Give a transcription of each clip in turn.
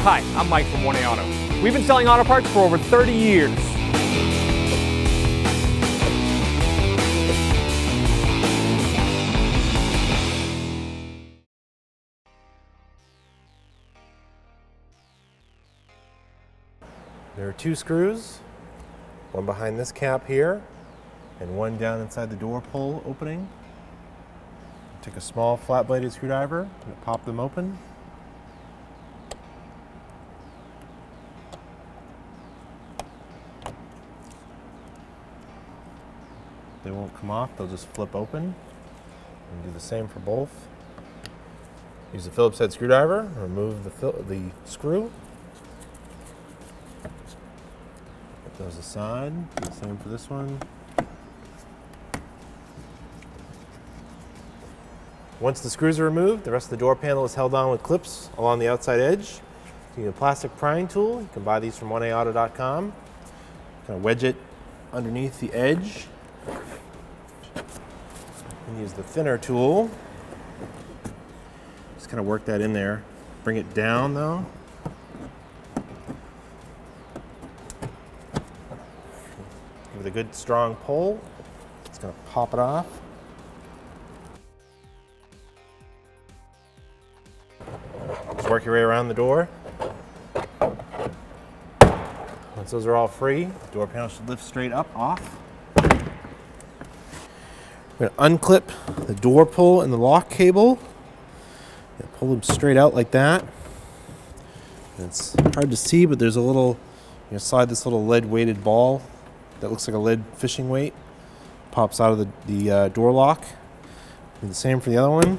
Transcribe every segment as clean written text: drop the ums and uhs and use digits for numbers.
Hi, I'm Mike from 1A Auto. We've been selling auto parts for over 30 years. There are two screws, one behind this cap here, and one down inside the door pull opening. Take a small flat-bladed screwdriver and pop them open. They won't come off, they'll just flip open. And do the same for both. Use a Phillips head screwdriver, remove the screw. Put those aside, do the same for this one. Once the screws are removed, the rest of the door panel is held on with clips along the outside edge. You need a plastic prying tool. You can buy these from 1aauto.com. Kind of wedge it underneath the edge. And use the thinner tool. Just kind of work that in there. Bring it down though. Give it a good strong pull. It's going to pop it off. Just work your way around the door. Once those are all free, the door panel should lift straight up off. We're going to unclip the door pull and the lock cable. Pull them straight out like that. And it's hard to see, but there's a little, slide this little lead weighted ball that looks like a lead fishing weight. Pops out of the door lock. Do the same for the other one.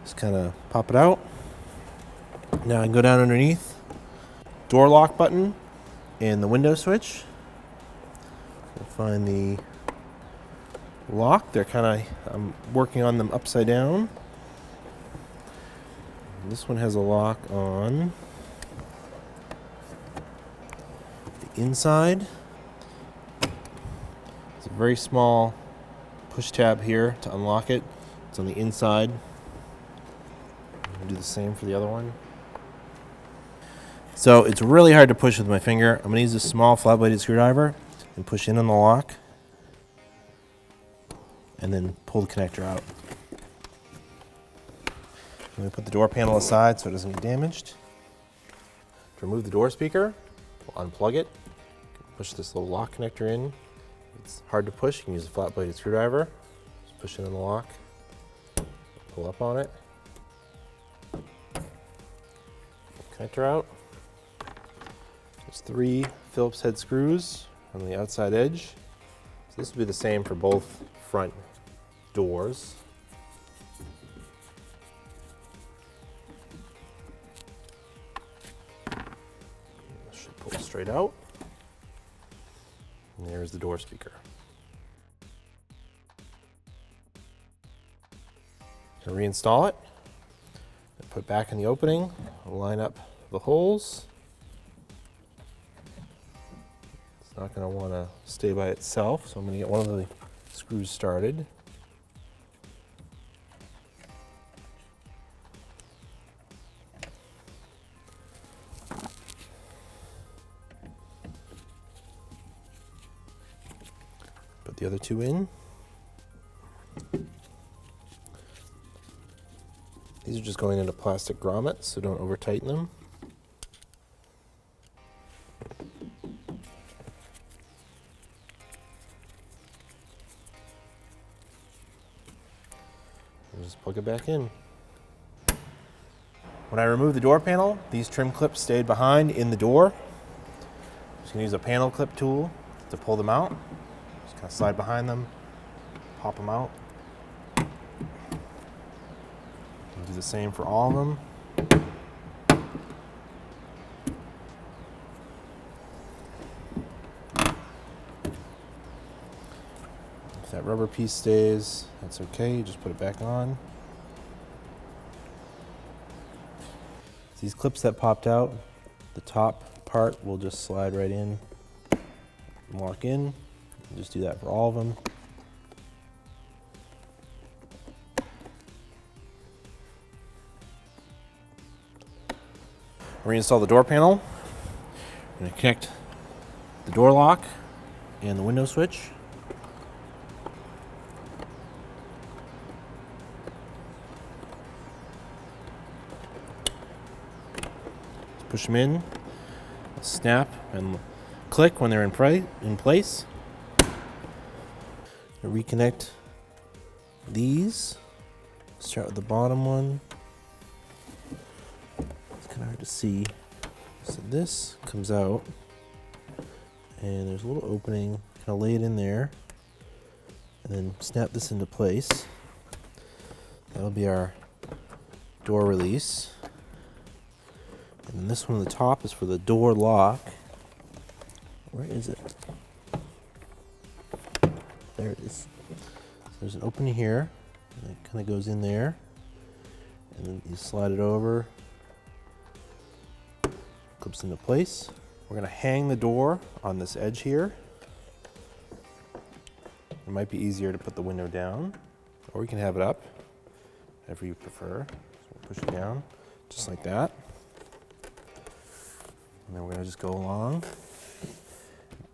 Just kind of pop it out. Now I can go down underneath. Door lock button and the window switch. We'll find the lock. They're I'm working on them upside down. This one has a lock on the inside. It's a very small push tab here to unlock it. It's on the inside. I'll do the same for the other one. So it's really hard to push with my finger. I'm going to use this small flat-bladed screwdriver and push in on the lock. And then pull the connector out. I'm going to put the door panel aside so it doesn't get damaged. To remove the door speaker, we'll unplug it. Push this little lock connector in. If it's hard to push, you can use a flat-bladed screwdriver. Just push it in the lock. Pull up on it. Connector out. There's 3 Phillips head screws on the outside edge. So this will be the same for both front doors. This should pull straight out. And there's the door speaker. Gonna reinstall it. Put it back in the opening. Line up the holes. It's not going to want to stay by itself, so I'm going to get one of the screws started. Put the other 2 in. These are just going into plastic grommets, so don't over tighten them. Just plug it back in. When I removed the door panel, these trim clips stayed behind in the door. Just gonna use a panel clip tool to pull them out. Just kind of slide behind them, pop them out. Do the same for all of them. If that rubber piece stays, that's okay. Just put it back on. These clips that popped out, the top part will just slide right in and lock in. Just do that for all of them. Reinstall the door panel. I'm going to connect the door lock and the window switch. Just push them in, snap and click when they're in place. Reconnect these. Start with the bottom one. It's kind of hard to see. So this comes out, and there's a little opening. Kind of lay it in there, and then snap this into place. That'll be our door release. And then this one on the top is for the door lock. Where is it? There it is. So there's an opening here, and it kind of goes in there, and then you slide it over, clips into place. We're going to hang the door on this edge here. It might be easier to put the window down, or we can have it up, whatever you prefer. So we'll push it down, just like that. And then we're going to just go along,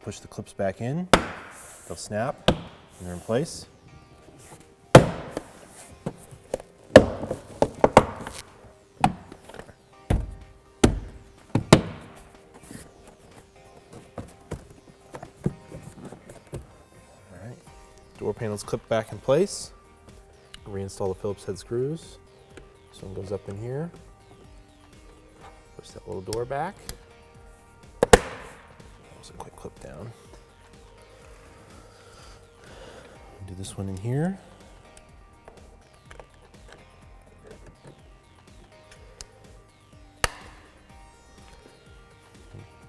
push the clips back in, they'll snap, and they're in place. Door panels clip back in place. Reinstall the Phillips head screws. This one goes up in here. Push that little door back. Just a quick clip down. Do this one in here.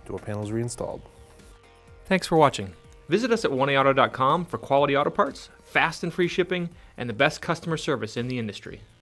Door panels reinstalled. Thanks for watching. Visit us at oneauto.com for quality auto parts, fast and free shipping, and the best customer service in the industry.